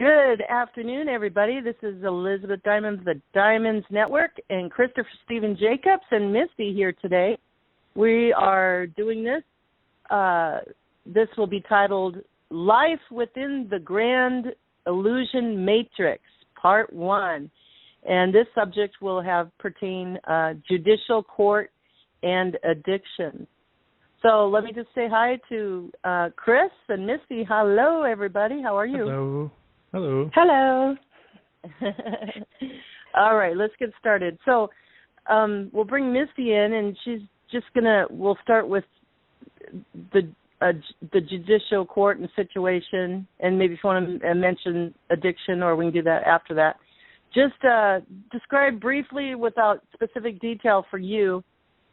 Good afternoon, everybody. This is Elizabeth Diamond, the Diamonds Network, and Christopher Stephen Jacobs and Misty here today. We are doing this. This will be titled Life Within the Grand Illusion Matrix, Part 1. And this subject will have pertain judicial court and addiction. So let me just say hi to Chris and Misty. Hello, everybody. How are you? Hello. Hello. Hello. All right, let's get started. So we'll bring Misty in, and she's just we'll start with the judicial court and situation, and maybe if you want to mention addiction, or we can do that after that. Just describe briefly without specific detail for you,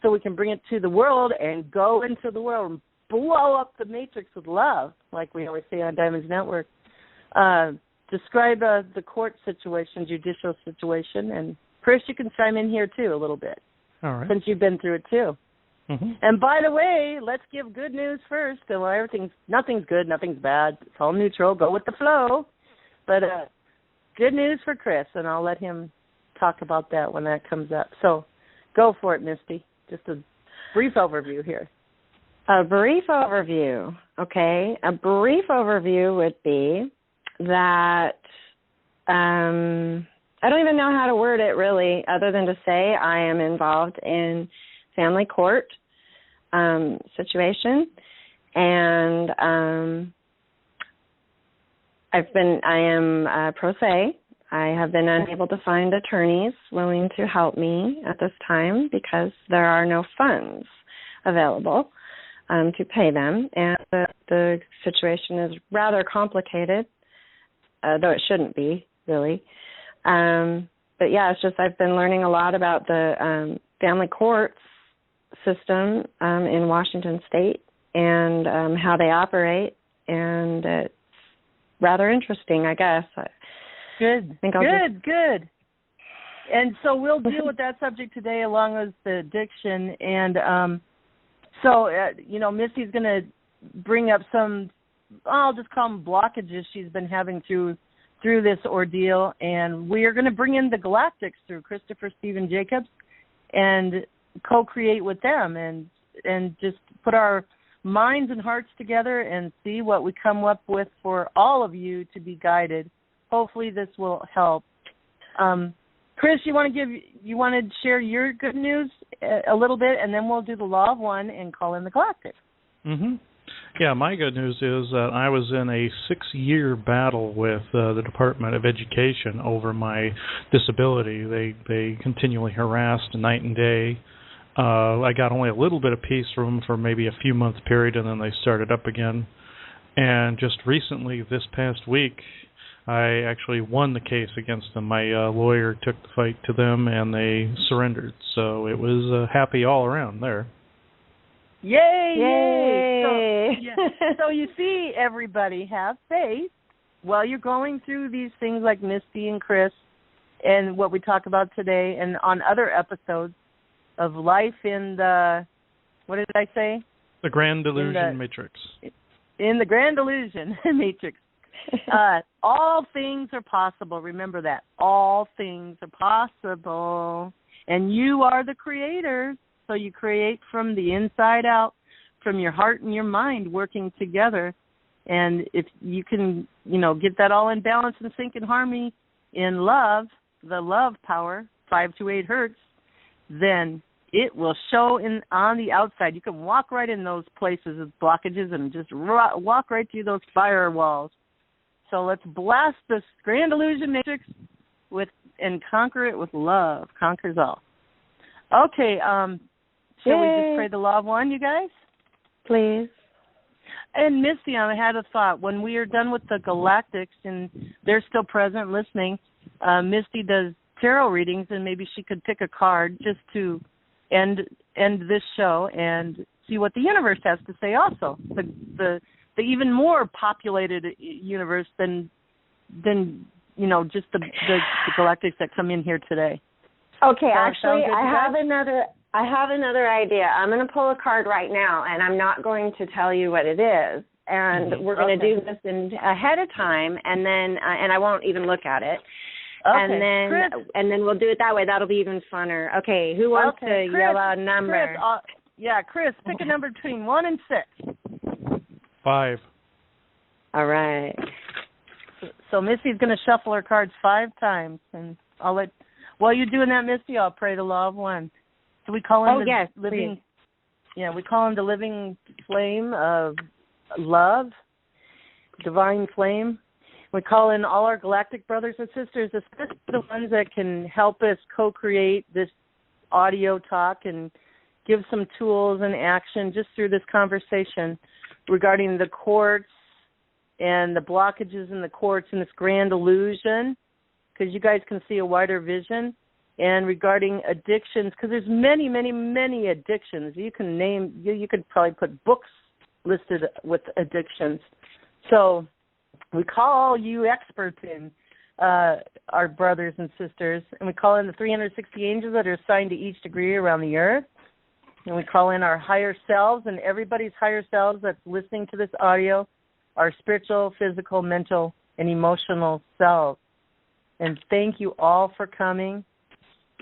so we can bring it to the world and go into the world and blow up the matrix with love, like we always say on Diamonds Network. Describe the court situation, judicial situation, and Chris, you can chime in here too a little bit. All right. Since you've been through it too. Mm-hmm. And by the way, let's give good news first. Well, nothing's good, nothing's bad. It's all neutral. Go with the flow. But good news for Chris, and I'll let him talk about that when that comes up. So go for it, Misty. Just a brief overview here. A brief overview. Okay. A brief overview would be that I don't even know how to word it really, other than to say I am involved in family court situation, and I am pro se. I have been unable to find attorneys willing to help me at this time because there are no funds available to pay them, and the situation is rather complicated. Though it shouldn't be, really. But yeah, it's just I've been learning a lot about the family courts system in Washington State and how they operate, and it's rather interesting, I guess. Good. Good. And so we'll deal with that subject today along with the addiction. And Misty's going to bring up some, I'll just call them blockages she's been having through this ordeal, and we are going to bring in the Galactics through Christopher Stephen Jacobs and co-create with them and just put our minds and hearts together and see what we come up with for all of you to be guided. Hopefully this will help. Chris, you want to share your good news a little bit, and then we'll do the Law of One and call in the Galactics. Mm-hmm. Yeah, my good news is that I was in a 6-year battle with the Department of Education over my disability. They continually harassed night and day. I got only a little bit of peace from them for maybe a few month period, and then they started up again. And just recently, this past week, I actually won the case against them. My lawyer took the fight to them, and they surrendered. So it was happy all around there. Yay! Yay! So you see, everybody, have faith while you're going through these things like Misty and Chris and what we talk about today and on other episodes of life in the, what did I say? The Grand Illusion Matrix. In the Grand Illusion Matrix. All things are possible. Remember that. All things are possible. And you are the creators. So you create from the inside out, from your heart and your mind working together. And if you can, get that all in balance and sync and harmony in love, the love power, 528 hertz, then it will show on the outside. You can walk right in those places of blockages and just walk right through those firewalls. So let's blast this Grand Illusion Matrix and conquer it with love. Conquers all. Okay, shall we just pray the Law of One, you guys? Please. And Misty, I had a thought. When we are done with the Galactics and they're still present listening, Misty does tarot readings, and maybe she could pick a card just to end this show and see what the universe has to say also. The even more populated universe than just the Galactics that come in here today. Okay, actually, I have another idea. I'm going to pull a card right now, and I'm not going to tell you what it is, and we're going to do this ahead of time, and then and I won't even look at it. Okay. And then we'll do it that way. That'll be even funner. Okay, who wants to yell out a number? Chris, pick a number between 1 and 6. 5. All right. So Missy's going to shuffle her cards 5 times, and while you're doing that, Missy, I'll pray the law of one. So we call him living. Please. Yeah, we call him the living flame of love, divine flame. We call in all our galactic brothers and sisters, especially the ones that can help us co-create this audio talk and give some tools and action just through this conversation regarding the courts and the blockages in the courts and this grand illusion, because you guys can see a wider vision, and regarding addictions, because there's many, many, many addictions. You can name, you could probably put books listed with addictions. So we call you experts in our brothers and sisters, and we call in the 360 angels that are assigned to each degree around the earth, and we call in our higher selves and everybody's higher selves that's listening to this audio, our spiritual, physical, mental, and emotional selves. And thank you all for coming.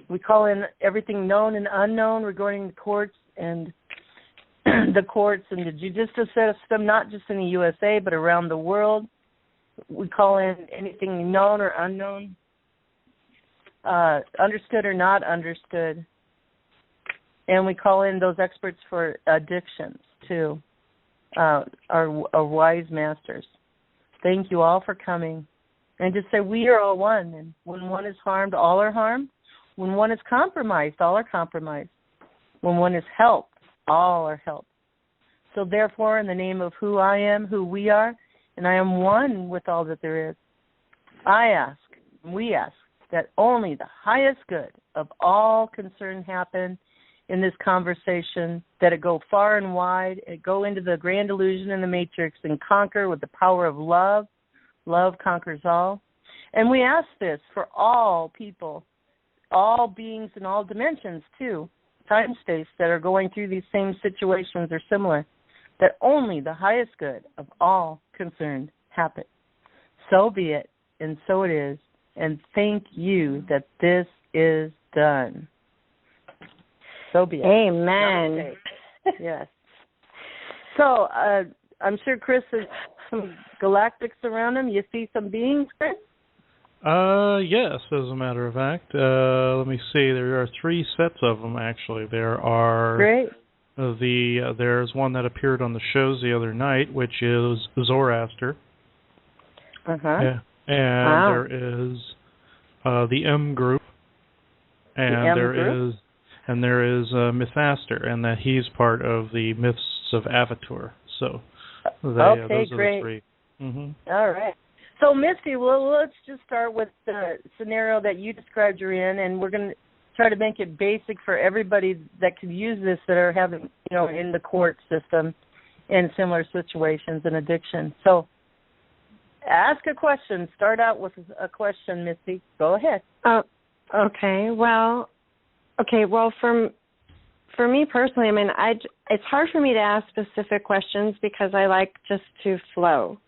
We call in everything known and unknown regarding the courts and the judicial system, not just in the USA, but around the world. We call in anything known or unknown, understood or not understood. And we call in those experts for addictions, too, our wise masters. Thank you all for coming. And just say, we are all one. And when one is harmed, all are harmed. When one is compromised, all are compromised. When one is helped, all are helped. So therefore, in the name of who I am, who we are, and I am one with all that there is, I ask, we ask, that only the highest good of all concerned happen in this conversation, that it go far and wide, it go into the grand illusion in the matrix and conquer with the power of love. Love conquers all. And we ask this for all people, all beings in all dimensions too, time, space, that are going through these same situations or similar, that only the highest good of all concerned happen. So be it, and so it is, and thank you that this is done. So be it. Amen. Yes. So I'm sure Chris has some galactics around him. You see some beings, Chris? Yes, as a matter of fact. Let me see. There are 3 sets of them, actually. There are... Great. There's one that appeared on the shows the other night, which is Zoroaster. Uh-huh. Yeah. And there is the M group. And there is Mythaster, and that he's part of the Myths of Avatar. So those are the 3. Mm-hmm. All right. So, Misty, well, let's just start with the scenario that you described you're in, and we're going to try to make it basic for everybody that could use this, that are having, in the court system in similar situations and addiction. So, ask a question. Start out with a question, Misty. Go ahead. Okay. Well, for me personally, I mean, it's hard for me to ask specific questions because I like just to flow,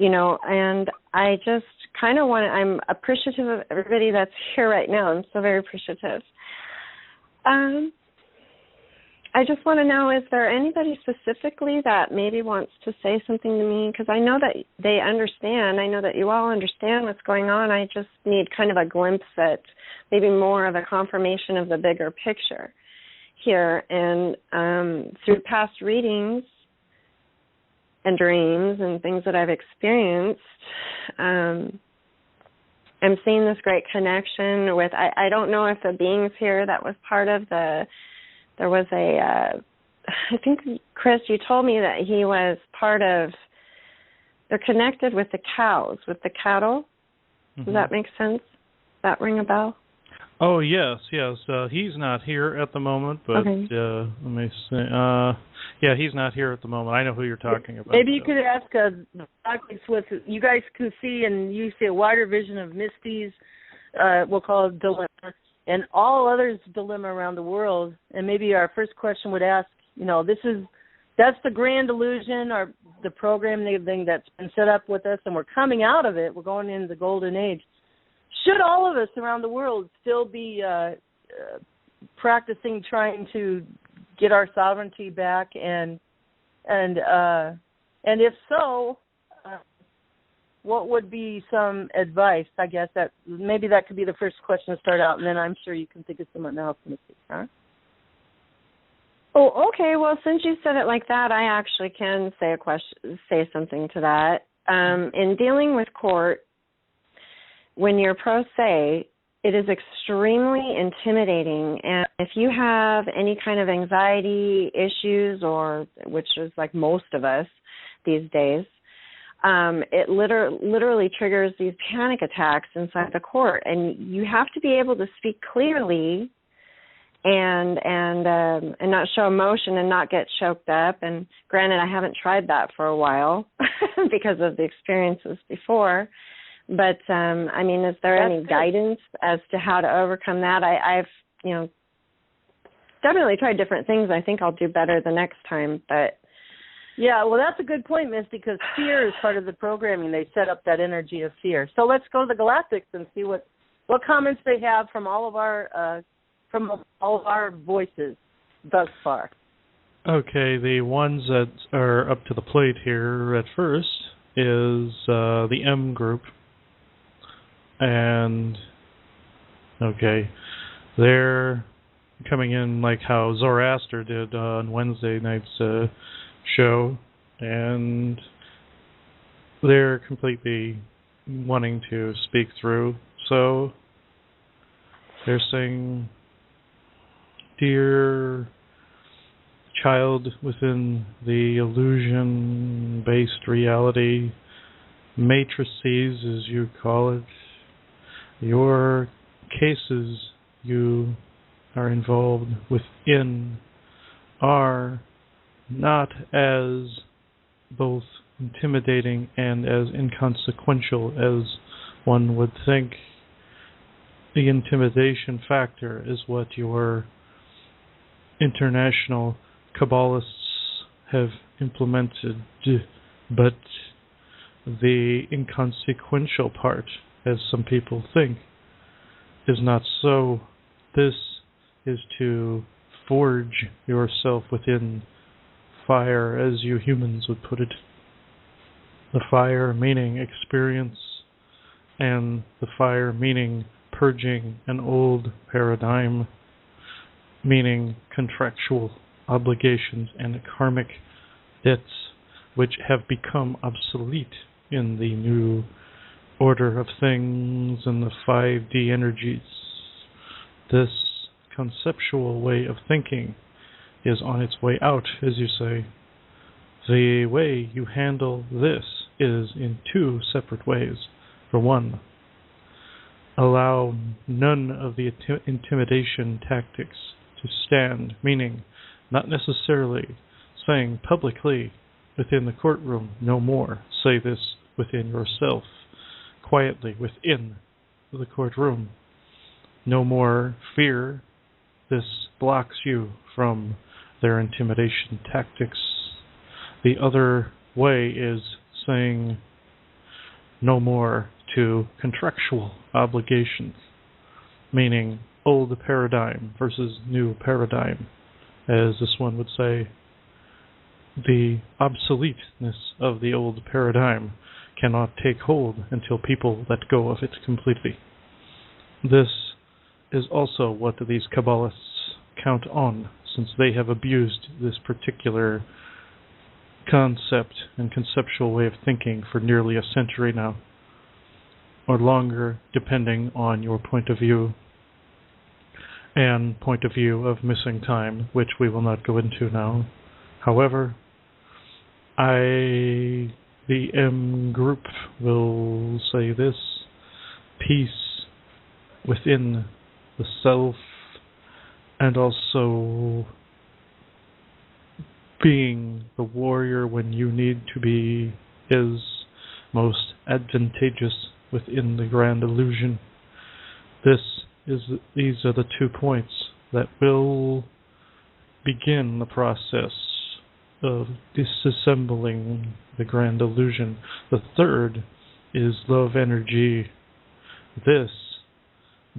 and I just kind of I'm appreciative of everybody that's here right now. I'm so very appreciative. I just want to know, is there anybody specifically that maybe wants to say something to me? Because I know that they understand. I know that you all understand what's going on. I just need kind of a glimpse at maybe more of a confirmation of the bigger picture here. And through past readings and dreams and things that I've experienced, I'm seeing this great connection with, I don't know if the beings here that was part of there was I think, Chris, you told me that he was part of, they're connected with the cows, with the cattle. Mm-hmm. Does that make sense? Does that ring a bell? Oh, yes. He's not here at the moment, but okay. Let me see. Yeah, he's not here at the moment. I know who you're talking about. Maybe you could ask you guys can see, and you see a wider vision of Misty's, we'll call it dilemma, and all others' dilemma around the world. And maybe our first question would ask, this is that's the grand illusion, or the programming thing that's been set up with us, and we're coming out of it. We're going into the golden age. Should all of us around the world still be practicing trying to get our sovereignty back, and if so, what would be some advice? I guess that maybe that could be the first question to start out, and then I'm sure you can think of someone else, Missy. Huh? Oh, okay. Well, since you said it like that, I actually can say something to that. In dealing with court, when you're pro se, it is extremely intimidating, and if you have any kind of anxiety issues, or which is like most of us these days, it literally triggers these panic attacks inside the court, and you have to be able to speak clearly and not show emotion and not get choked up. And granted, I haven't tried that for a while because of the experiences before. But I mean, is there any guidance as to how to overcome that? I've definitely tried different things. I think I'll do better the next time. But yeah, well, that's a good point, Miss, because fear is part of the programming. They set up that energy of fear. So let's go to the Galactics and see what comments they have from all of our voices thus far. Okay, the ones that are up to the plate here at first is the M group. And, okay, they're coming in like how Zoroaster did on Wednesday night's show, and they're completely wanting to speak through. So they're saying, "Dear child within the illusion-based reality, matrices as you call it, your cases you are involved within are not as both intimidating and as inconsequential as one would think. The intimidation factor is what your international Kabbalists have implemented, but the inconsequential part, as some people think, is not so. This is to forge yourself within fire, as you humans would put it. The fire meaning experience, and the fire meaning purging an old paradigm, meaning contractual obligations and karmic debts which have become obsolete in the new order of things and the 5D energies. This conceptual way of thinking is on its way out, as you say. The way you handle this is in two separate ways. For one, allow none of the intimidation tactics to stand, meaning not necessarily saying publicly within the courtroom, no more. Say this within yourself, quietly within the courtroom. No more fear. This blocks you from their intimidation tactics. The other way is saying no more to contractual obligations, meaning old paradigm versus new paradigm. As this one would say, the obsoleteness of the old paradigm cannot take hold until people let go of it completely. This is also what these Kabbalists count on, since they have abused this particular concept and conceptual way of thinking for nearly a century now, or longer, depending on your point of view and point of view of missing time, which we will not go into now. However, the M group will say this: peace within the self, and also being the warrior when you need to be is most advantageous within the grand illusion. These are the 2 points that will begin the process of disassembling the grand illusion. The third is love energy. This,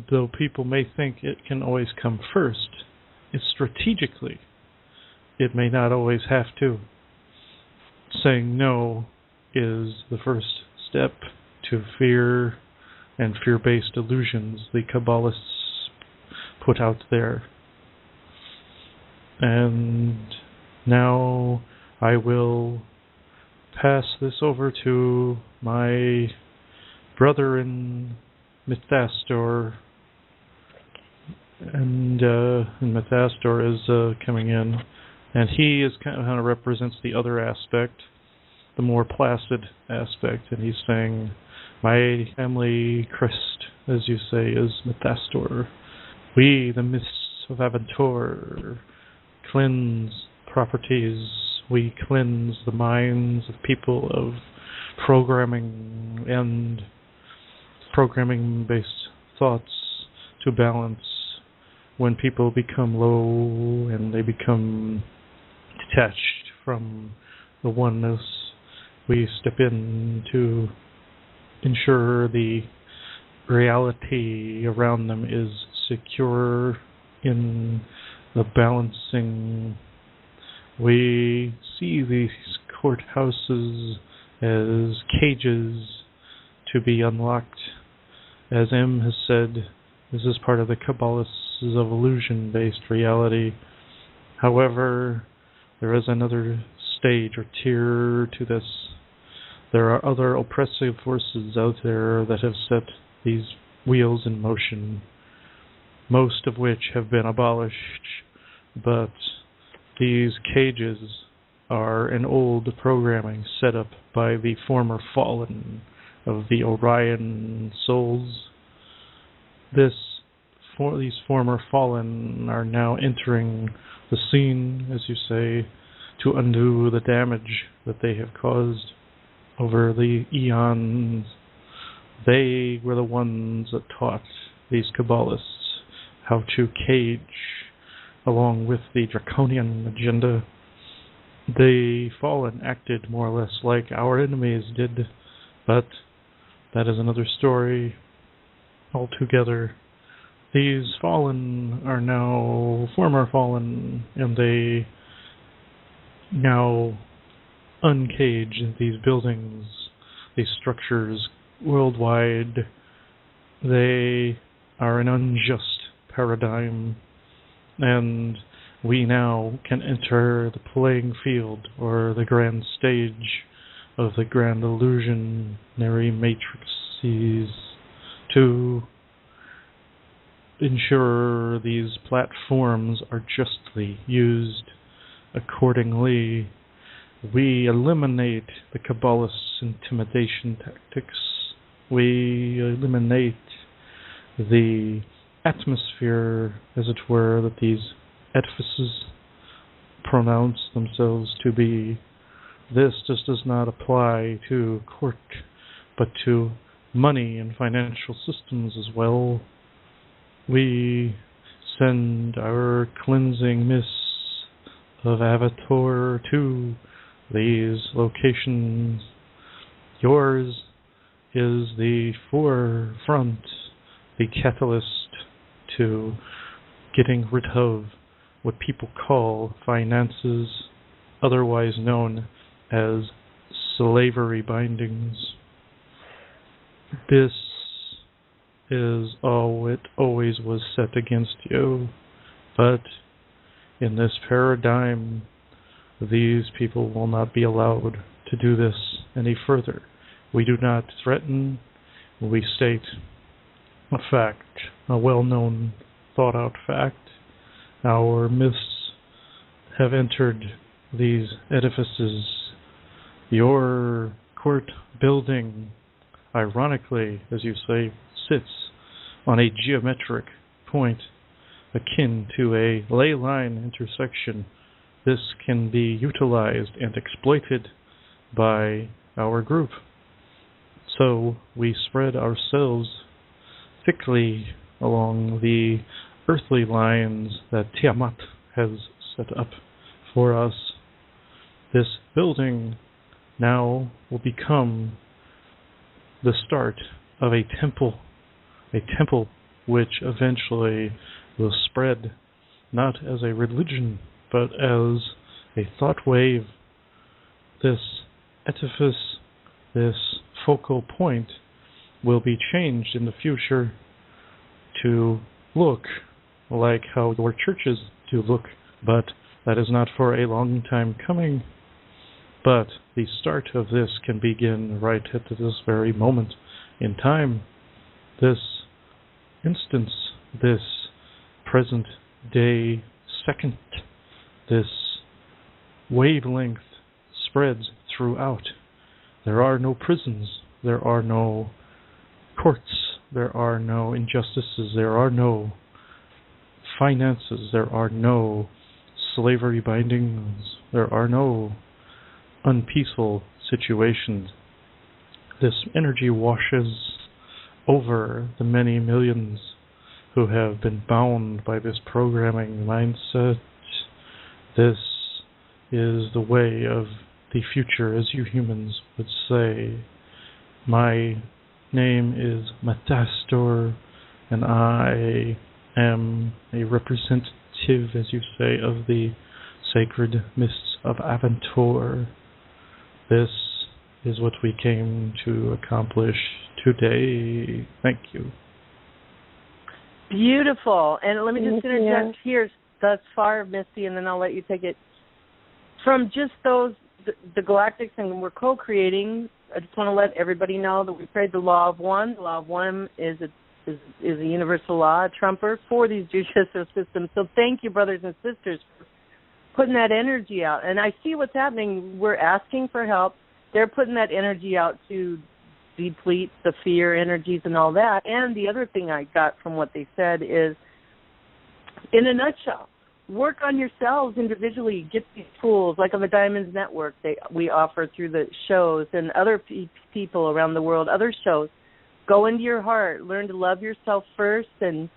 though people may think it can always come first, strategically, it may not always have to. Saying no is the first step to fear and fear-based illusions the Kabbalists put out there. And now I will pass this over to my brother in Mythastor, and Mythastor is coming in, and he is kind of represents the other aspect, the more placid aspect, and he's saying, my family crest, as you say, is Mythastor. We, the myths of Aventur, cleanse properties. We cleanse the minds of people of programming and programming-based thoughts to balance. When people become low and they become detached from the oneness, we step in to ensure the reality around them is secure in the balancing. We see these courthouses as cages to be unlocked. As M has said, this is part of the Kabbalists' of illusion-based reality. However, there is another stage or tier to this. There are other oppressive forces out there that have set these wheels in motion, most of which have been abolished, but these cages are an old programming set up by the former fallen of the Orion souls. These former fallen are now entering the scene, as you say, to undo the damage that they have caused over the eons. They were the ones that taught these Kabbalists how to cage, along with the draconian agenda. The fallen acted more or less like our enemies did, but that is another story altogether. These fallen are now former fallen, and they now uncage these buildings, these structures worldwide. They are an unjust paradigm, and we now can enter the playing field or the grand stage of the grand illusionary matrices to ensure these platforms are justly used accordingly. We eliminate the Kabbalists' intimidation tactics. We eliminate the atmosphere, as it were, that these edifices pronounce themselves to be. This just does not apply to court, but to money and financial systems as well. We send our cleansing mists of Avatar to these locations. Yours is the forefront, the catalyst to getting rid of what people call finances, otherwise known as slavery bindings. This is all it always was set against you, but in this paradigm, these people will not be allowed to do this any further. We do not threaten, we state a fact, a well-known, thought-out fact. Our myths have entered these edifices. Your court building, ironically, as you say, sits on a geometric point akin to a ley line intersection. This can be utilized and exploited by our group. So we spread ourselves thickly along the earthly lines that Tiamat has set up for us. This building now will become the start of a temple which eventually will spread not as a religion, but as a thought wave. This edifice, this focal point, will be changed in the future to look like how your churches do look, but that is not for a long time coming. But the start of this can begin right at this very moment in time. This instance, this present day second, this wavelength spreads throughout. There are no prisons, there are no courts, there are no injustices, there are no finances, there are no slavery bindings, there are no unpeaceful situations. This energy washes over the many millions who have been bound by this programming mindset. This is the way of the future, as you humans would say. My name is Matastor, and I am a representative, as you say, of the sacred mists of Aventur. This is what we came to accomplish today. Thank you. Beautiful. And let me just interject here thus far, Misty, and then I'll let you take it. From just those, the galactics, and we're co-creating, I just want to let everybody know that we prayed the law of one. The law of one is a universal law, a trumper for these judicial systems. So thank you, brothers and sisters, for putting that energy out. And I see what's happening. We're asking for help. They're putting that energy out to deplete the fear energies and all that. And the other thing I got from what they said is, in a nutshell, work on yourselves individually. Get these tools, like on the Diamonds Network we offer through the shows, and other people around the world, other shows. Go into your heart. Learn to love yourself first and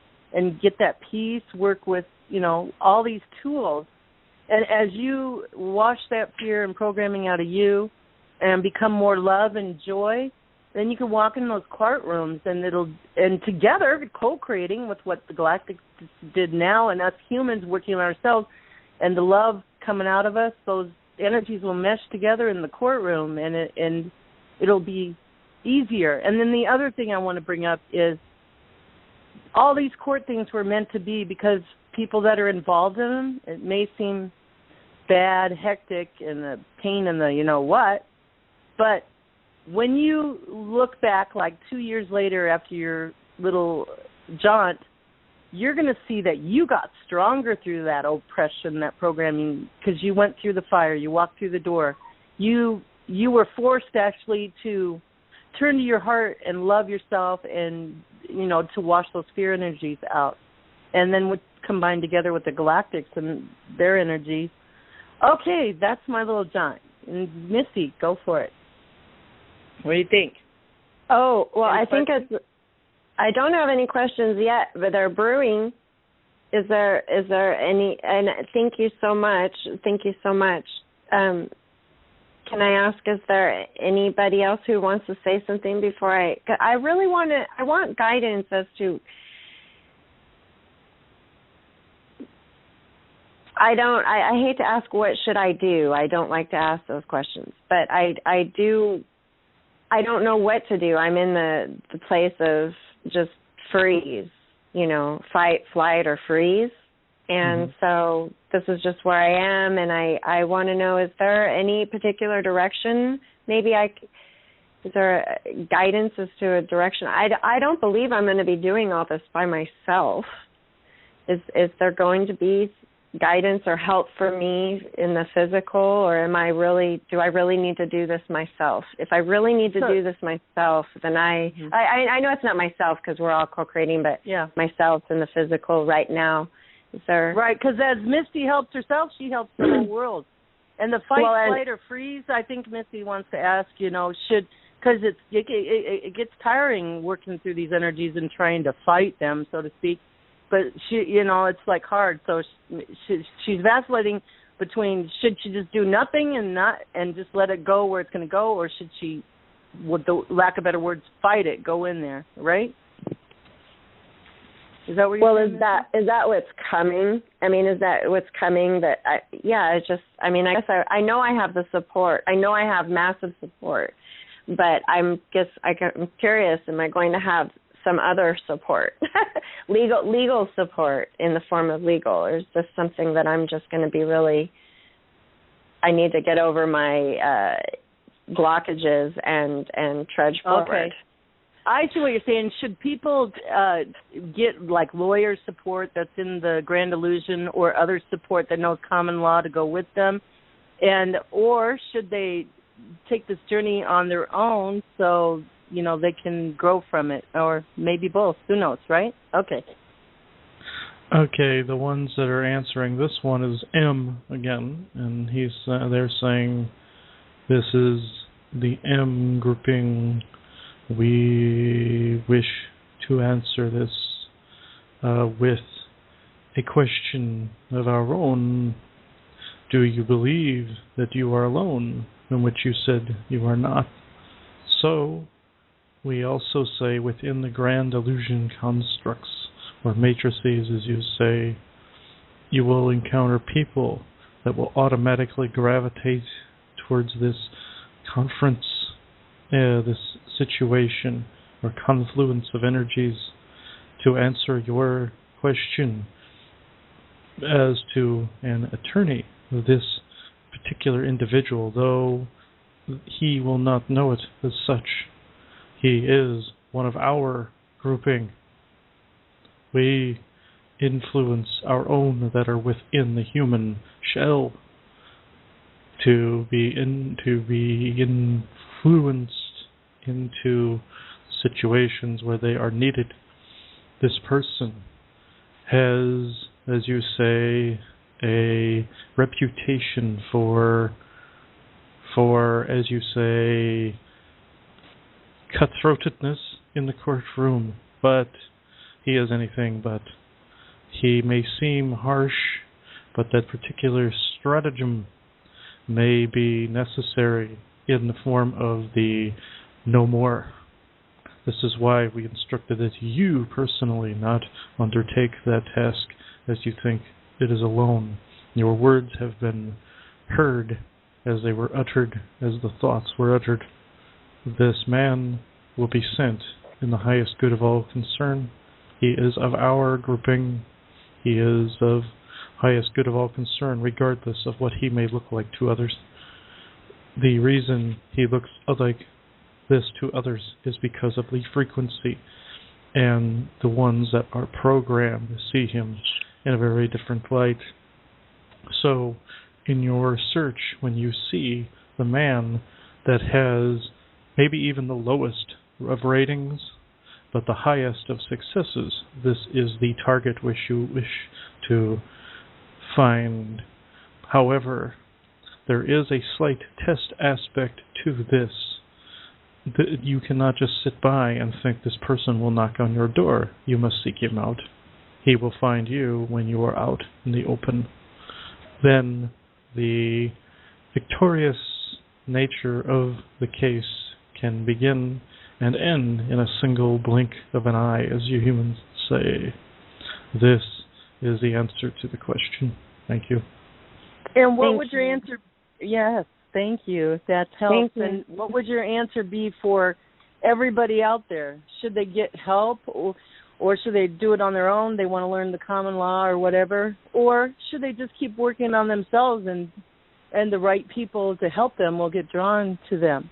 get that peace. Work with, all these tools. And as you wash that fear and programming out of you and become more love and joy, then you can walk in those courtrooms and together co-creating with what the Galactics did now, and us humans working on ourselves, and the love coming out of us, those energies will mesh together in the courtroom, and it'll be easier. And then the other thing I want to bring up is all these court things were meant to be because people that are involved in them, it may seem bad, hectic, and the pain and the what, but when you look back like 2 years later after your little jaunt, you're going to see that you got stronger through that oppression, that programming, because you went through the fire, you walked through the door. You were forced actually to turn to your heart and love yourself and, to wash those fear energies out. And then combined together with the Galactics and their energies. Okay, that's my little jaunt. And Misty, go for it. What do you think? Oh, well, I think I don't have any questions yet, but they're brewing. Is there any? And thank you so much. Thank you so much. Can I ask, is there anybody else who wants to say something before I really I want guidance as to. I hate to ask what should I do. I don't like to ask those questions, but I don't know what to do. I'm in the place of just freeze, fight, flight, or freeze. And so this is just where I am, and I want to know, is there any particular direction? Maybe is there guidance as to a direction? I don't believe I'm going to be doing all this by myself. Is there going to be guidance or help for me in the physical, or do I really need to do this myself? If I really need to do this myself, then I know it's not myself because we're all co-creating, but myself in the physical right now. Is there... Right, because as Misty helps herself, she helps the whole world. And the fight, flight, or freeze, I think Misty wants to ask, because it gets tiring working through these energies and trying to fight them, so to speak. But she, it's like hard. So she's vacillating. between should she just do nothing and just let it go where it's going to go, or should she, with the lack of better words, fight it, go in there, right? Is that what you're saying? Is that what's coming? I mean, is that what's coming? It's just, I mean, I guess I know I have the support. I know I have massive support, but I'm curious, am I going to have some other support, legal support in the form of legal, or is this something that I'm just going to be really, I need to get over my blockages and trudge forward? Okay. I see what you're saying. Should people get like lawyer support that's in the Grand Illusion, or other support that knows common law to go with them, or should they take this journey on their own so they can grow from it, or maybe both? Who knows, right? Okay. Okay, the ones that are answering this one is M again, and they're saying this is the M grouping. We wish to answer this with a question of our own. Do you believe that you are alone, in which you said you are not? So, we also say within the Grand Illusion constructs, or matrices as you say, you will encounter people that will automatically gravitate towards this conference, this situation or confluence of energies to answer your question as to an attorney. This particular individual, though he will not know it as such, he is one of our grouping. We influence our own that are within the human shell to be influenced into situations where they are needed. This person has, as you say, a reputation for, as you say, cutthroatedness in the courtroom, but he is anything but. He may seem harsh, but that particular stratagem may be necessary in the form of the no more. This is why we instructed that you personally not undertake that task as you think it is alone. Your words have been heard as they were uttered, as the thoughts were uttered. This man will be sent in the highest good of all concern. He is of our grouping. He is of highest good of all concern, regardless of what he may look like to others. The reason he looks like this to others is because of the frequency and the ones that are programmed to see him in a very different light. So, in your search, when you see the man that has maybe even the lowest of ratings, but the highest of successes, this is the target which you wish to find. However, there is a slight test aspect to this. You cannot just sit by and think this person will knock on your door. You must seek him out. He will find you when you are out in the open. Then the victorious nature of the case can begin and end in a single blink of an eye, as you humans say. This is the answer to the question. Thank you. And what would your answer? Yes, thank you. That helps. And what would your answer be for everybody out there? Should they get help, or should they do it on their own? They want to learn the common law or whatever, or should they just keep working on themselves and the right people to help them will get drawn to them?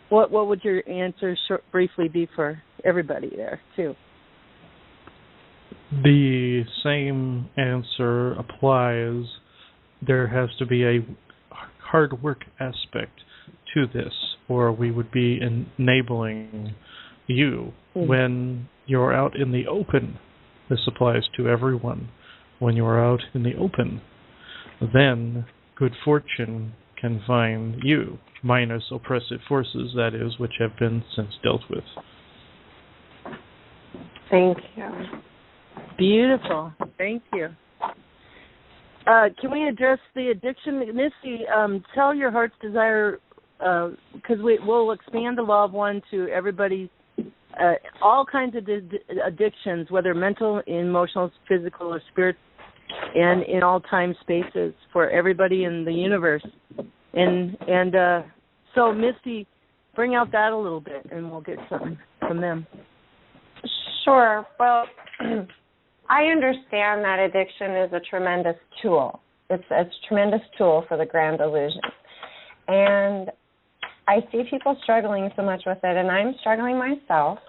What would your answer briefly be for everybody there too? The same answer applies. There has to be a hard work aspect to this, or we would be enabling you. When you're out in the open, this applies to everyone. When you're out in the open, then good fortune can find you, minus oppressive forces, that is, which have been since dealt with. Thank you. Beautiful. Thank you. Can we address the addiction? Misty, tell your heart's desire, because we'll expand the law of one to everybody, all kinds of addictions, whether mental, emotional, physical, or spirit, and in all time spaces for everybody in the universe. And so, Misty, bring out that a little bit, and we'll get something from them. Sure. Well, I understand that addiction is a tremendous tool. It's a tremendous tool for the grand illusion. And I see people struggling so much with it, and I'm struggling myself.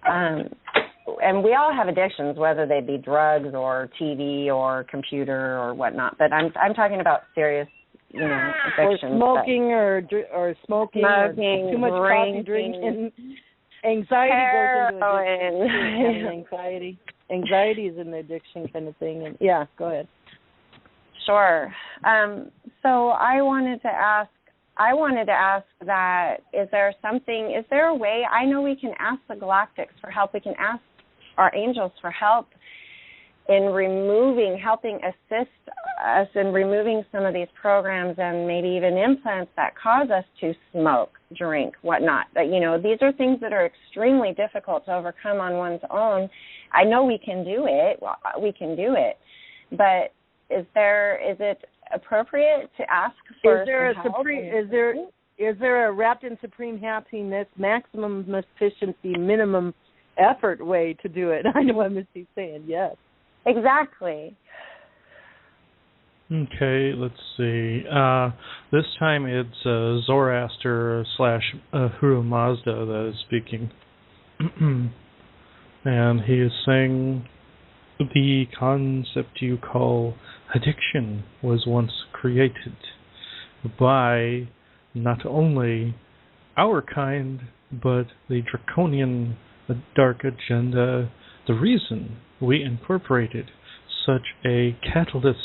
And we all have addictions, whether they be drugs or TV or computer or whatnot. But I'm talking about serious, addictions. Or smoking or smoking or too much coffee drinking. Anxiety goes into addiction. Anxiety is an addiction kind of thing. And yeah, go ahead. Sure. So I wanted to ask that, is there a way, I know we can ask the galactics for help, we can ask our angels for help in helping assist us in removing some of these programs and maybe even implants that cause us to smoke, drink, whatnot. But, these are things that are extremely difficult to overcome on one's own. I know we can do it. Well, we can do it. But is it appropriate to ask for help? Is there a wrapped in supreme happiness, maximum efficiency, minimum effort way to do it? I know what Misty's saying, yes. Exactly. Okay, let's see. This time it's Zoroaster / Thru Mazda that is speaking. And he is saying, the concept you call addiction was once created by not only our kind, but the draconian dark agenda. The reason we incorporated such a catalyst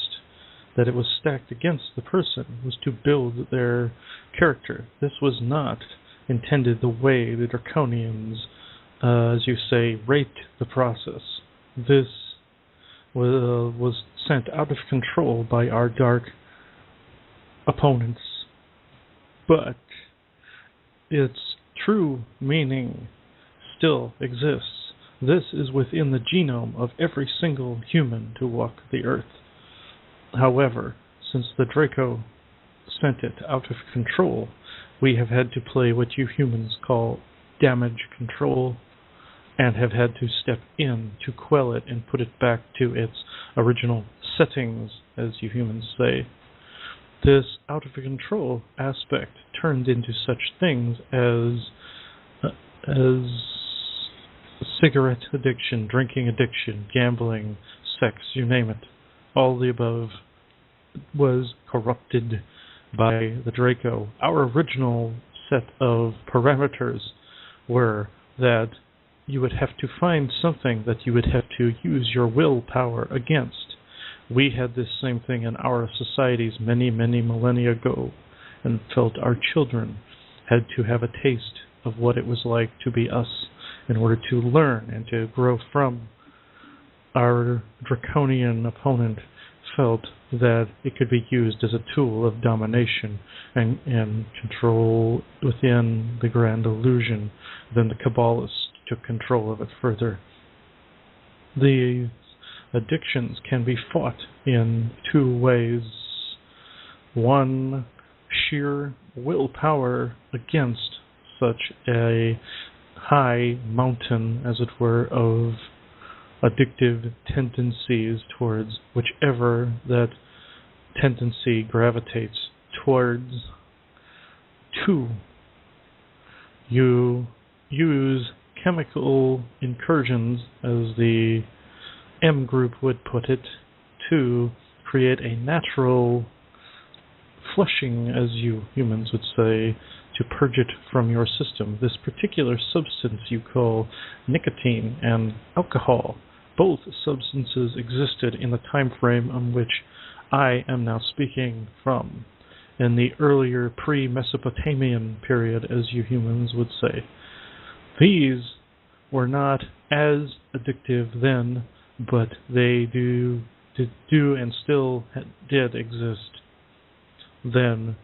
that it was stacked against the person was to build their character. This was not intended the way the draconians, as you say, raped the process. This was sent out of control by our dark opponents. But its true meaning still exists. This is within the genome of every single human to walk the earth. However, since the Draco sent it out of control, we have had to play what you humans call damage control, and have had to step in to quell it and put it back to its original settings, as you humans say. This out of control aspect turned into such things as cigarette addiction, drinking addiction, gambling, sex, you name it. All the above was corrupted by the Draco. Our original set of parameters were that you would have to find something that you would have to use your willpower against. We had this same thing in our societies many, many millennia ago, and felt our children had to have a taste of what it was like to be us in order to learn and to grow from. Our draconian opponent felt that it could be used as a tool of domination and control within the grand illusion. Then the Kabbalists took control of it further. These addictions can be fought in two ways. One, sheer willpower against such a high mountain, as it were, of addictive tendencies towards whichever that tendency gravitates towards. Two, you use chemical incursions, as the M group would put it, to create a natural flushing, as you humans would say, to purge it from your system. This particular substance you call nicotine and alcohol. Both substances existed in the time frame on which I am now speaking from, in the earlier pre-Mesopotamian period, as you humans would say. These were not as addictive then, but they do do and still did exist, then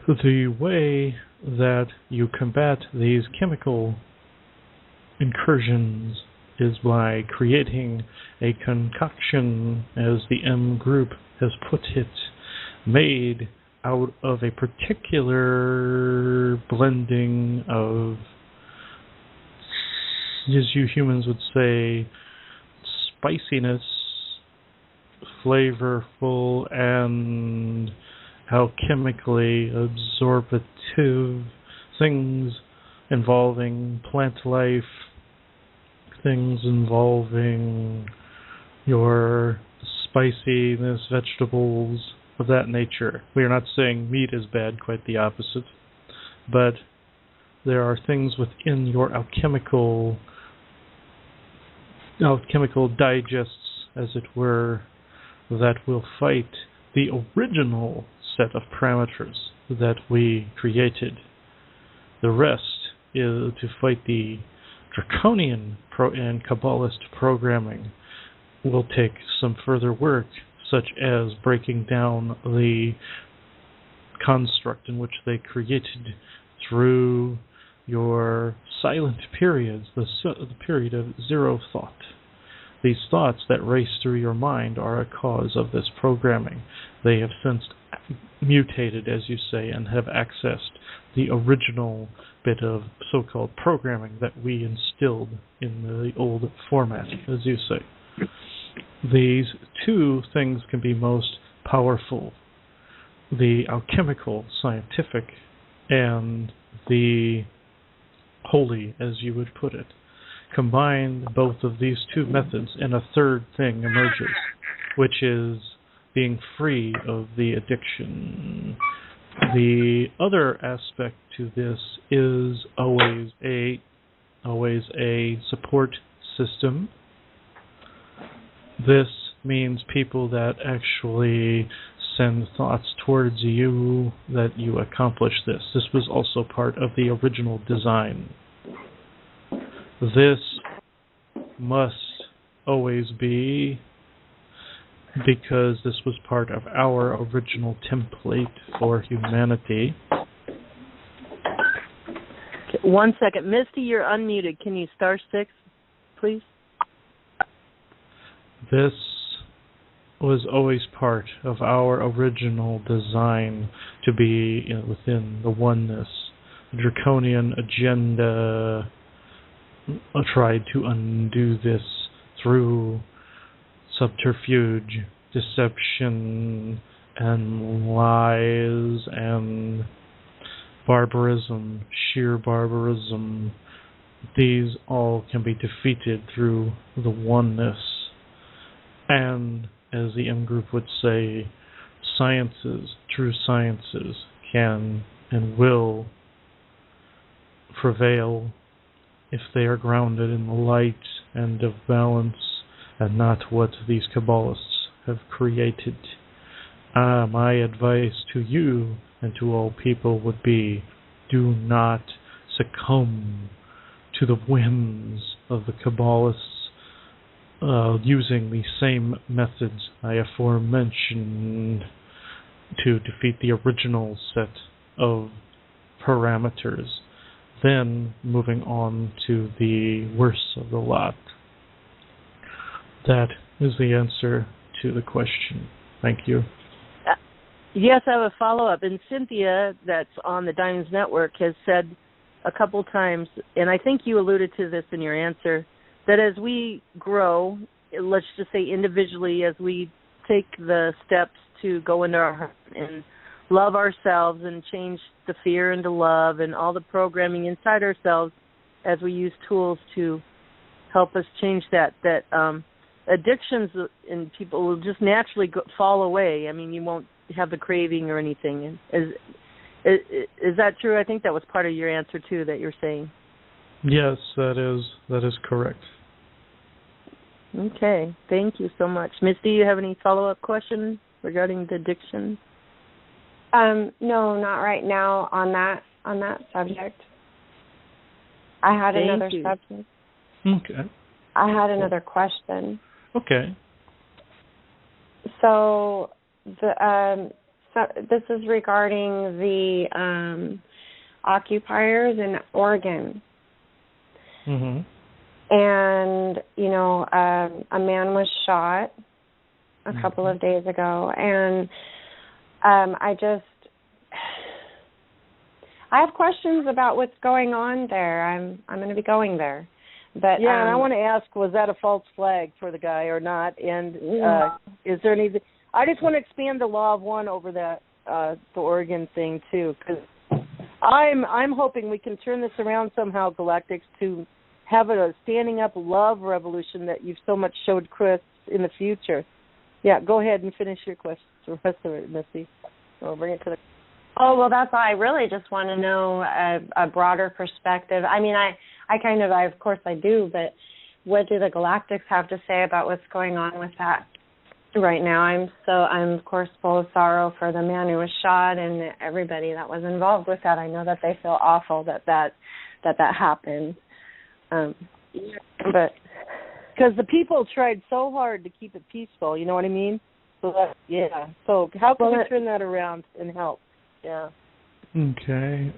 the way that you combat these chemical incursions is by creating a concoction, as the M group has put it, made out of a particular blending of, as you humans would say, spiciness, flavorful, and alchemically absorptive things involving plant life, things involving your spiciness, vegetables of that nature. We are not saying meat is bad, quite the opposite, but there are things within your alchemical digests, as it were, that will fight the original set of parameters that we created. The rest is to fight the draconian and Kabbalist programming. Will take some further work, such as breaking down the construct in which they created through your silent periods, the period of zero thought. These thoughts that race through your mind are a cause of this programming. They have since mutated, as you say, and have accessed the original bit of so-called programming that we instilled in the old format, as you say. These two things can be most powerful: the alchemical, scientific, and the holy, as you would put it. Combine both of these two methods, and a third thing emerges, which is being free of the addiction. The other aspect to this is always a support system. This means people that actually send thoughts towards you that you accomplish this. This was also part of the original design. This must always be, because this was part of our original template for humanity. Okay, 1 second. Misty, you're unmuted. Can you star 6, please? This was always part of our original design to be within the oneness. The draconian agenda tried to undo this through subterfuge, deception, and lies, and barbarism, sheer barbarism. These all can be defeated through the oneness. And, as the M group would say, sciences, true sciences, can and will prevail if they are grounded in the light and of balance, and not what these Kabbalists have created. My advice to you and to all people would be, do not succumb to the whims of the Kabbalists, using the same methods I aforementioned to defeat the original set of parameters, then moving on to the worst of the lot. That is the answer to the question. Thank you. Yes, I have a follow-up. And Cynthia, that's on the Diamonds Network, has said a couple times, and I think you alluded to this in your answer, that as we grow, let's just say individually, as we take the steps to go into our heart and love ourselves and change the fear into love and all the programming inside ourselves, as we use tools to help us change that addictions in people will just naturally fall away. I mean, you won't have the craving or anything. Is that true? I think that was part of your answer too, that you're saying. Yes, that is correct. Okay, thank you so much. Misty, you have any follow-up question regarding the addiction? No, not right now on that subject. I had another subject. Okay. I had another question. Okay. So this is regarding the occupiers in Oregon. Mm-hmm. And, a man was shot a couple of days ago. And I have questions about what's going on there. I'm going to be going there. But and I want to ask, was that a false flag for the guy or not? And is there any? I just want to expand the law of one over that the Oregon thing too, because I'm hoping we can turn this around somehow, Galactics, to have a standing up love revolution that you've so much showed Chris in the future. Yeah, go ahead and finish your question. The rest of it, Missy. I'll bring it to the. Oh, well, that's all. I really just want to know a broader perspective. I mean, I of course I do, but what do the Galactics have to say about what's going on with that right now? I'm of course full of sorrow for the man who was shot and everybody that was involved with that. I know that they feel awful that happened. But because the people tried so hard to keep it peaceful, you know what I mean? So So how can we turn that around and help? Yeah. Okay.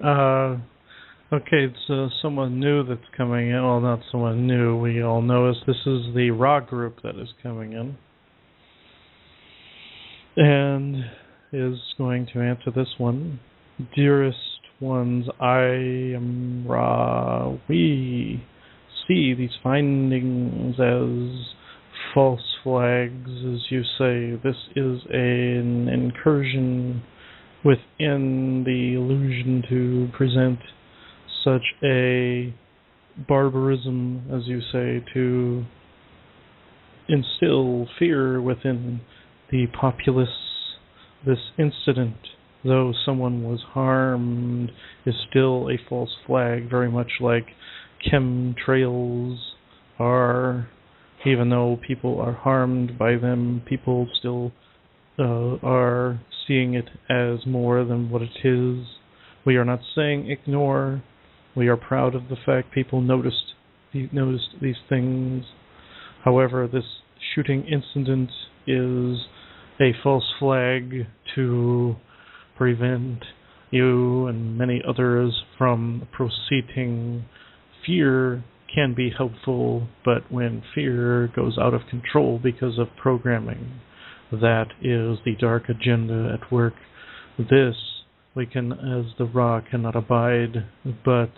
Okay, it's someone new that's coming in. Well, not someone new. We all know this is the raw group that is coming in. And is going to answer this one. Dearest ones, I am Ra. We see these findings as false flags, as you say. This is an incursion within the illusion to present such a barbarism, as you say, to instill fear within the populace. This incident, though someone was harmed, is still a false flag, very much like chemtrails are. Even though people are harmed by them, people still are seeing it as more than what it is. We are not saying ignore. We are proud of the fact people noticed these things. However, this shooting incident is a false flag to prevent you and many others from proceeding. Fear can be helpful, but when fear goes out of control because of programming, that is the dark agenda at work. This we can, as the Ra, cannot abide, but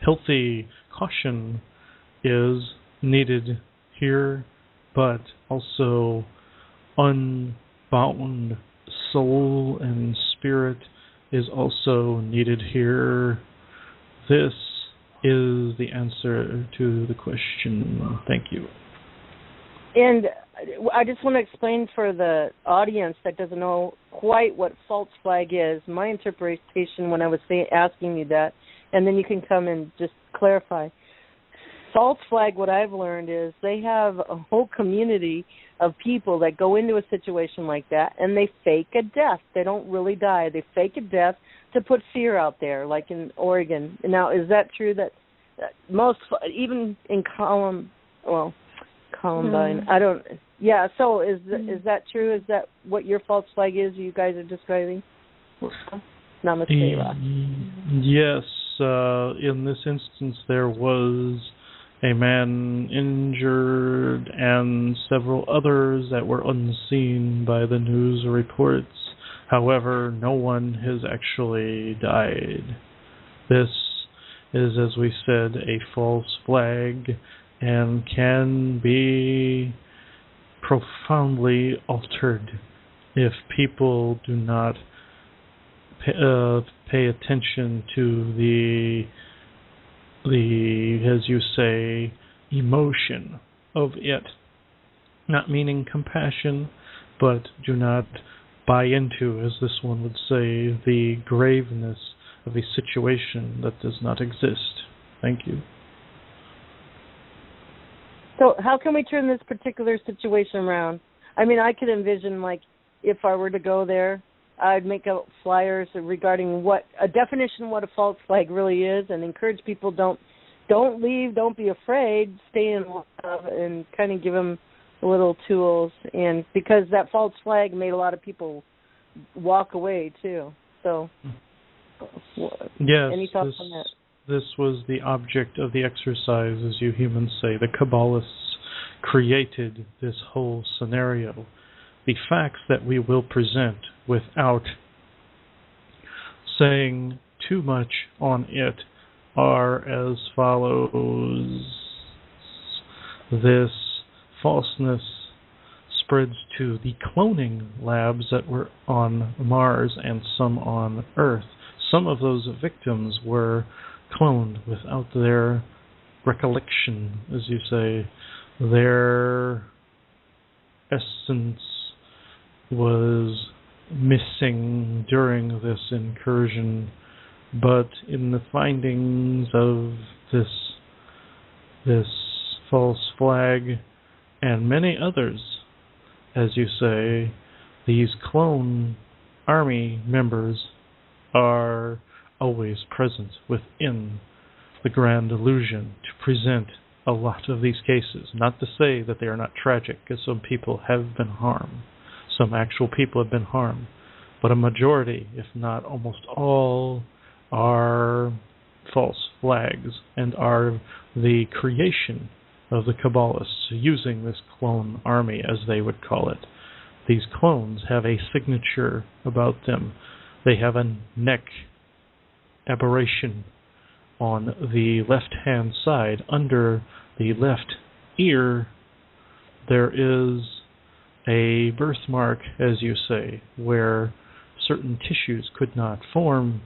healthy caution is needed here, but also unbound soul and spirit is also needed here. This is the answer to the question. Thank you. And I just want to explain for the audience that doesn't know quite what false flag is, my interpretation when I was asking you that, and then you can come and just clarify. False flag, what I've learned is they have a whole community of people that go into a situation like that and they fake a death. They don't really die. They fake a death to put fear out there, like in Oregon. Now, is that true that most, even in Columbine, I don't, yeah, so is that true? Is that what your false flag is you guys are describing? Namaste, Ra. Yes, in this instance there was a man injured and several others that were unseen by the news reports. However, no one has actually died. This is, as we said, a false flag and can be profoundly altered if people do not pay attention to the, as you say, emotion of it. Not meaning compassion, but do not buy into, as this one would say, the graveness of a situation that does not exist. Thank you. So how can we turn this particular situation around? I mean, I could envision, like, if I were to go there, I'd make out flyers regarding what a definition of what a false flag really is, and encourage people don't leave, don't be afraid, stay in love, and kind of give them little tools in, because that false flag made a lot of people walk away too. So, yes, any thoughts on that? This was the object of the exercise, as you humans say. The Kabbalists created this whole scenario. The facts that we will present without saying too much on it are as follows. This falseness spreads to the cloning labs that were on Mars and some on Earth. Some of those victims were cloned without their recollection, as you say. Their essence was missing during this incursion, but in the findings of this false flag and many others, as you say, these clone army members are always present within the grand illusion to present a lot of these cases. Not to say that they are not tragic, because some people have been harmed. Some actual people have been harmed. But a majority, if not almost all, are false flags and are the creation of the Kabbalists using this clone army, as they would call it. These clones have a signature about them. They have a neck aberration on the left-hand side. Under the left ear, there is a birthmark, as you say, where certain tissues could not form.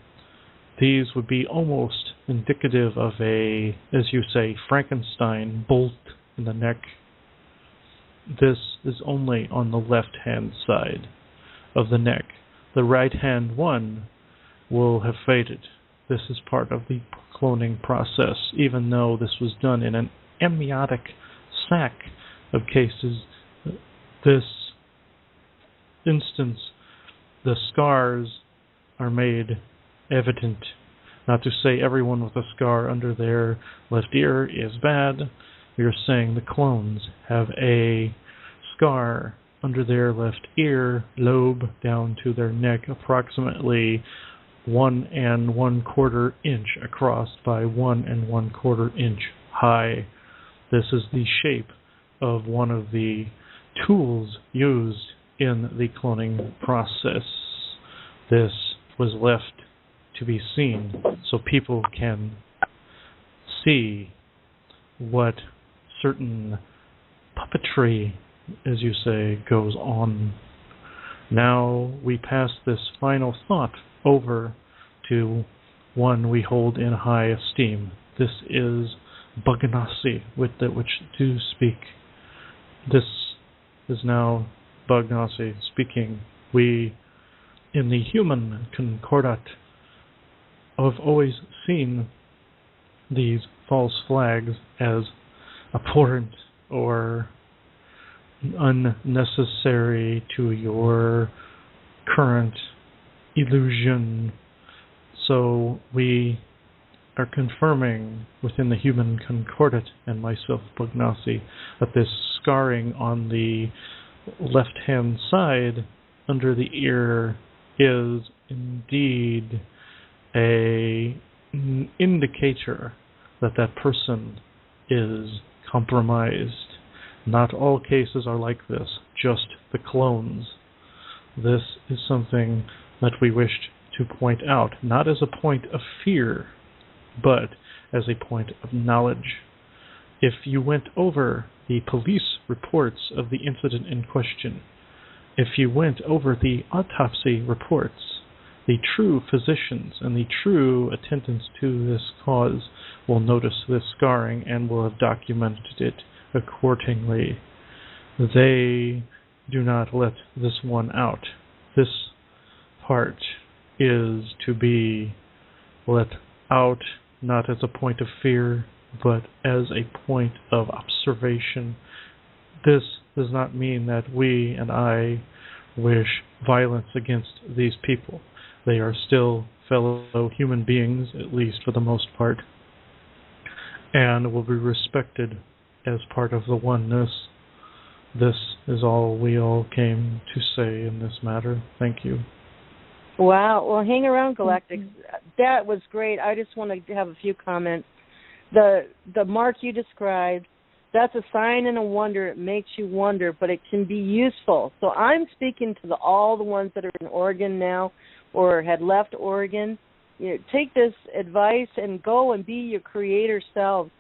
These would be almost indicative of a, as you say, Frankenstein bolt in the neck. This is only on the left-hand side of the neck. The right-hand one will have faded. This is part of the cloning process, even though this was done in an amniotic sac of cases. This instance, the scars are made evident. Not to say everyone with a scar under their left ear is bad. We are saying the clones have a scar under their left ear lobe down to their neck, approximately 1 1/4 inch across by 1 1/4 inch high. This is the shape of one of the tools used in the cloning process. This was left to be seen so people can see what certain puppetry, as you say, goes on. Now we pass this final thought over to one we hold in high esteem. This is Bagnasi, with which to speak. This is now Bagnasi speaking. We, in the human concordat, have always seen these false flags as abhorrent or unnecessary to your current illusion. So we are confirming within the human concordat and myself, Bagnasi, that this scarring on the left-hand side under the ear is indeed an indicator that that person is compromised. Not all cases are like this, just the clones. This is something that we wished to point out, not as a point of fear, but as a point of knowledge. If you went over the police reports of the incident in question, if you went over the autopsy reports, the true physicians and the true attendants to this cause will notice this scarring and will have documented it accordingly. They do not let this one out. This part is to be let out not as a point of fear, but as a point of observation. This does not mean that we and I wish violence against these people. They are still fellow human beings, at least for the most part, and will be respected as part of the oneness. this is all we all came to say in this matter. Thank you. Wow. Well, hang around, Galactics. That was great. I just want to have a few comments. The mark you described, that's a sign and a wonder. It makes you wonder, but it can be useful. So I'm speaking to all the ones that are in Oregon now or had left Oregon. Take this advice and go and be your creator selves.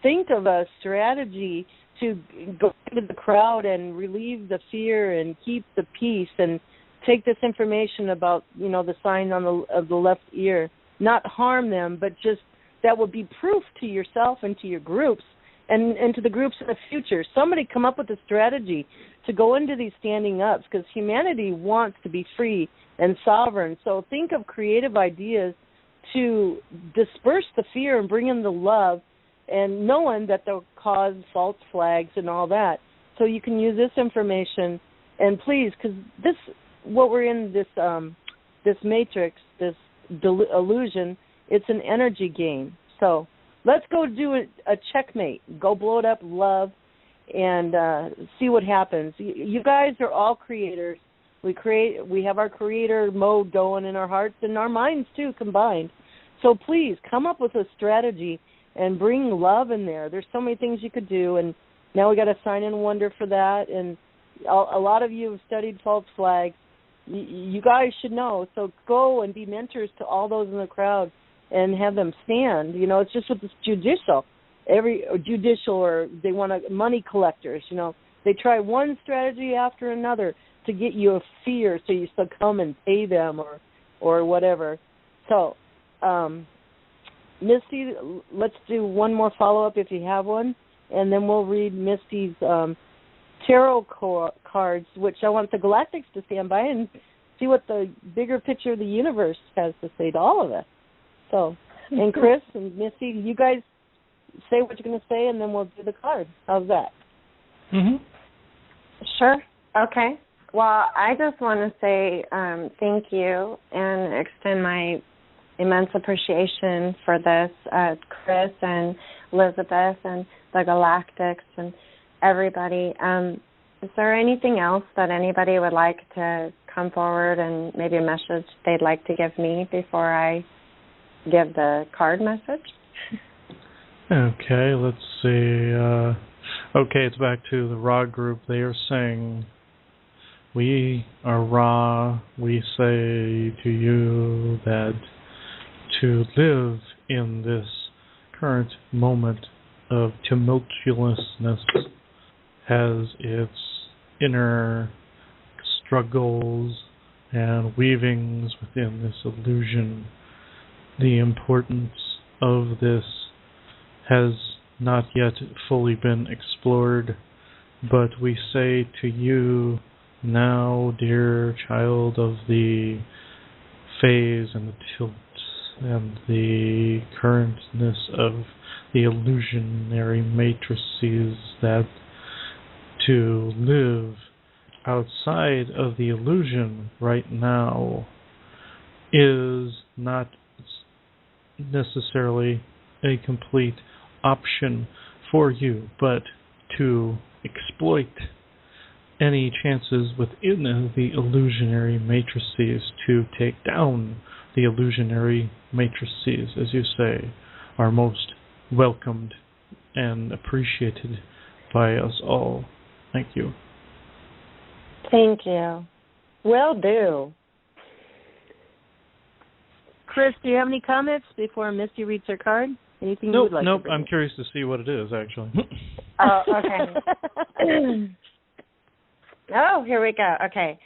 Think of a strategy to go into the crowd and relieve the fear and keep the peace, and take this information about, the sign of the left ear. Not harm them, but just that will be proof to yourself and to your groups and to the groups in the future. Somebody come up with a strategy to go into these standing ups, because humanity wants to be free and sovereign. So think of creative ideas to disperse the fear and bring in the love, and knowing that they'll cause false flags and all that. So you can use this information, and please, because what we're in this matrix, this illusion, it's an energy game. So let's go do a checkmate. Go blow it up, love, and see what happens. You guys are all creators. We have our creator mode going in our hearts and our minds too combined. So please come up with a strategy and bring love in there. There's so many things you could do, and now we got a sign and wonder for that. And a lot of you have studied false flags. You guys should know. So go and be mentors to all those in the crowd and have them stand. It's just with this judicial, or they want money collectors. They try one strategy after another to get you a fear, so you succumb and pay them or whatever. So, Misty, let's do one more follow-up if you have one, and then we'll read Misty's tarot cards, which I want the Galactics to stand by and see what the bigger picture of the universe has to say to all of us. So, and Chris and Misty, you guys say what you're going to say, and then we'll do the card. How's that? Mm-hmm. Sure. Okay. Well, I just want to say thank you and extend my immense appreciation for this, Chris and Elizabeth and the Galactics and everybody. Is there anything else that anybody would like to come forward and maybe a message they'd like to give me before I give the card message? Okay, let's see. Okay, it's back to the Ra group. They are saying, we are Ra. We say to you that to live in this current moment of tumultuousness has its inner struggles and weavings within this illusion. The importance of this has not yet fully been explored, but we say to you now, dear child of the phase and the tilt and the currentness of the illusionary matrices, that to live outside of the illusion right now is not necessarily a complete option for you, but to exploit any chances within the illusionary matrices, to take down the illusionary matrices, as you say, are most welcomed and appreciated by us all. Thank you. Thank you. Will do. Chris, do you have any comments before Misty reads her card? Anything you Nope, would like nope. to bring? I'm curious to see what it is, actually. Oh, okay. Oh, here we go. Okay.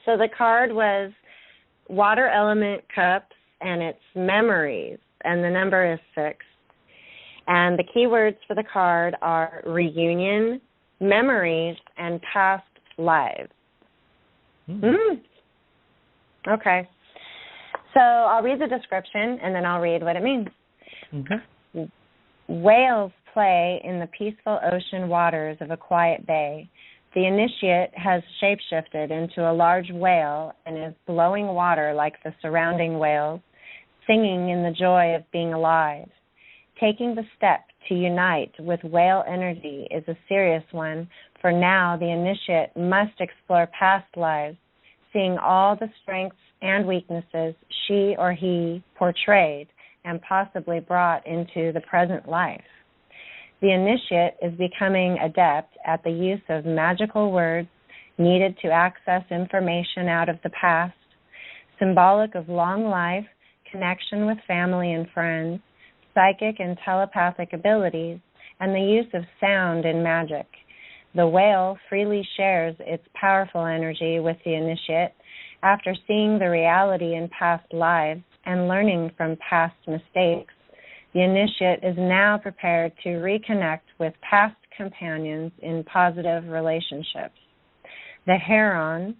So the card was Water Element Cups, and it's Memories, and the number is 6. And the key words for the card are reunion, memories, and past lives. Okay. So I'll read the description, and then I'll read what it means. Okay. Whales play in the peaceful ocean waters of a quiet bay. The initiate has shapeshifted into a large whale and is blowing water like the surrounding whales, singing in the joy of being alive. Taking the step to unite with whale energy is a serious one, for now the initiate must explore past lives, seeing all the strengths and weaknesses she or he portrayed and possibly brought into the present life. The initiate is becoming adept at the use of magical words needed to access information out of the past, symbolic of long life, connection with family and friends, psychic and telepathic abilities, and the use of sound in magic. The whale freely shares its powerful energy with the initiate after seeing the reality in past lives and learning from past mistakes. The initiate is now prepared to reconnect with past companions in positive relationships. The heron,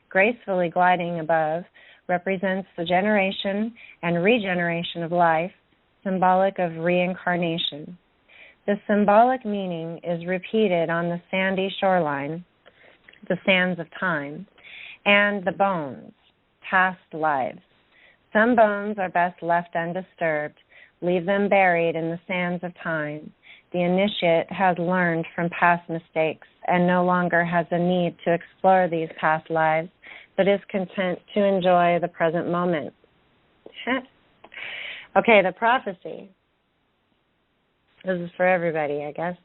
gracefully gliding above, represents the generation and regeneration of life, symbolic of reincarnation. The symbolic meaning is repeated on the sandy shoreline, the sands of time, and the bones, past lives. Some bones are best left undisturbed. Leave them buried in the sands of time. The initiate has learned from past mistakes and no longer has a need to explore these past lives, but is content to enjoy the present moment. Okay, the prophecy. This is for everybody, I guess.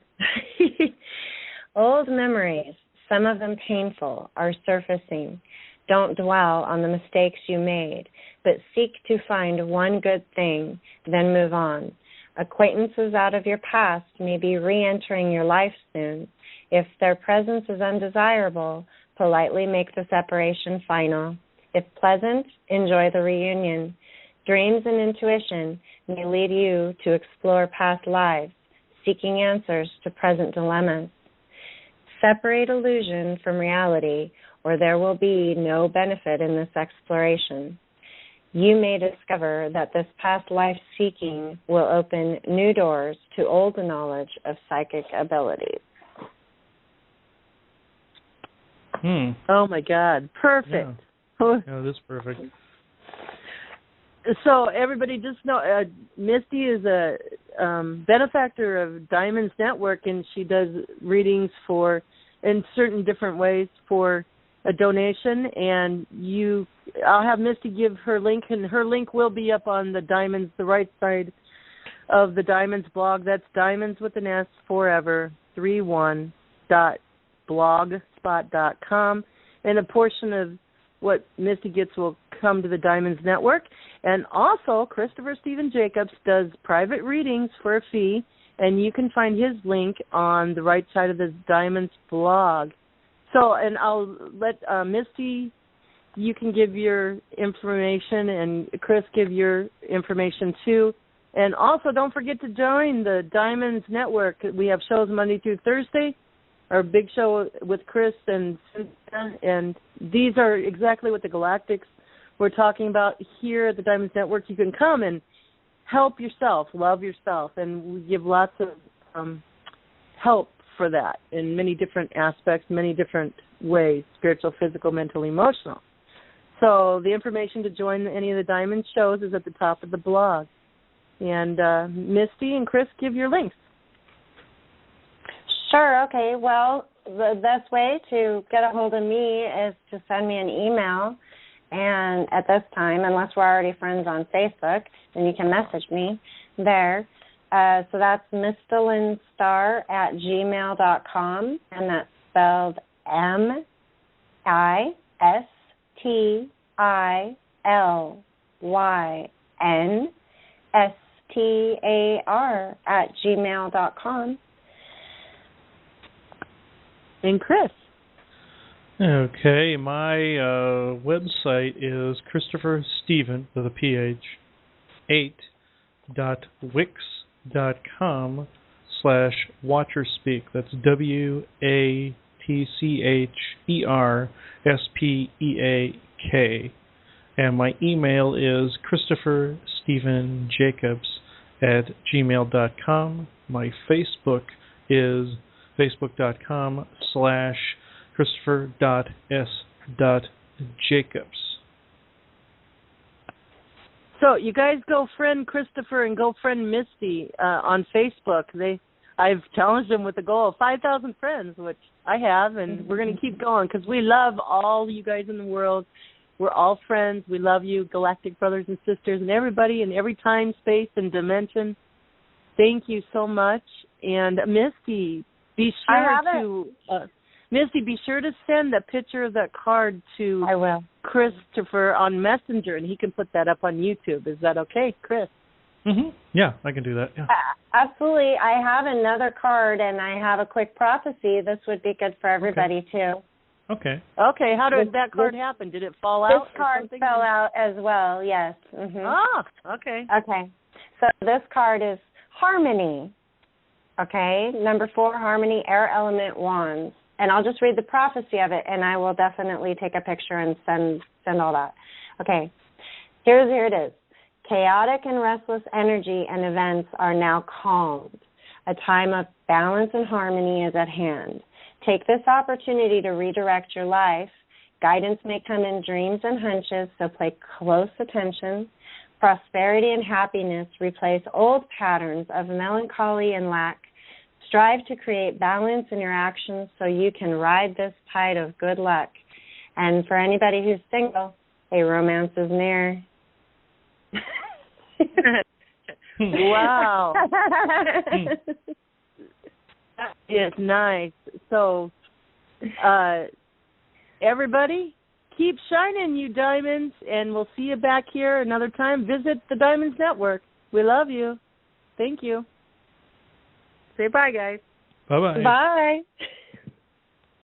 Old memories, some of them painful, are surfacing. Don't dwell on the mistakes you made, but seek to find one good thing, then move on. Acquaintances out of your past may be re-entering your life soon. If their presence is undesirable, politely make the separation final. If pleasant, enjoy the reunion. Dreams and intuition may lead you to explore past lives, seeking answers to present dilemmas. Separate illusion from reality, or there will be no benefit in this exploration. You may discover that this past life seeking will open new doors to old knowledge of psychic abilities. Oh my God, perfect. Yeah, that's perfect. So everybody just know, Misty is a benefactor of Diamonds Network, and she does readings for, in certain different ways, for a donation. And I'll have Misty give her link, and her link will be up on the Diamonds, the right side of the Diamonds blog. That's Diamonds with an S forever 31.blogspot.com, and a portion of what Misty gets will come to the Diamonds Network. And also, Christopher Stephen Jacobs does private readings for a fee, and you can find his link on the right side of the Diamonds blog. So, and I'll let Misty, you can give your information, and Chris give your information too. And also, don't forget to join the Diamonds Network. We have shows Monday through Thursday, our big show with Chris and Cynthia, and these are exactly what the Galactics we're talking about here at the Diamonds Network. You can come and help yourself, love yourself, and we give lots of help for that in many different aspects, many different ways, spiritual, physical, mental, emotional. So the information to join any of the Diamond shows is at the top of the blog. And Misty and Chris, give your links. Sure, okay. Well, the best way to get a hold of me is to send me an email. And at this time, unless we're already friends on Facebook, then you can message me there. So that's mistalinstar@gmail.com, and that's spelled MISTILYNSTAR@gmail.com. And Chris? Okay, my website is Christopher Stephen with a PH 8.wix.com/WatcherSpeak. That's WATCHERSPEAK. And my email is ChristopherStephenJacobs@gmail.com. My Facebook is facebook.com/Christopher.S.Jacobs. So you guys go friend Christopher and go friend Misty on Facebook. I've challenged them with a goal of 5,000 friends, which I have, and we're going to keep going because we love all you guys in the world. We're all friends. We love you, galactic brothers and sisters, and everybody in every time, space, and dimension. Thank you so much. And Misty, be sure to send a picture of that card to I will. Christopher on Messenger, and he can put that up on YouTube. Is that okay, Chris? Mm-hmm. Yeah, I can do that. Yeah. Absolutely. I have another card, and I have a quick prophecy. This would be good for everybody, too. Okay. Okay, how did that card happen? Did it fall out? This card fell out as well, yes. Mm-hmm. Ah, okay. Okay. So this card is Harmony. Okay, number 4, Harmony, Air Element Wands. And I'll just read the prophecy of it, and I will definitely take a picture and send all that. Okay, here it is. Chaotic and restless energy and events are now calmed. A time of balance and harmony is at hand. Take this opportunity to redirect your life. Guidance may come in dreams and hunches, so pay close attention. Prosperity and happiness replace old patterns of melancholy and lack. Strive to create balance in your actions so you can ride this tide of good luck. And for anybody who's single, a romance is near. Wow. It's nice. So, everybody, keep shining, you diamonds, and we'll see you back here another time. Visit the Diamonds Network. We love you. Thank you. Say bye, guys. Bye-bye. Bye.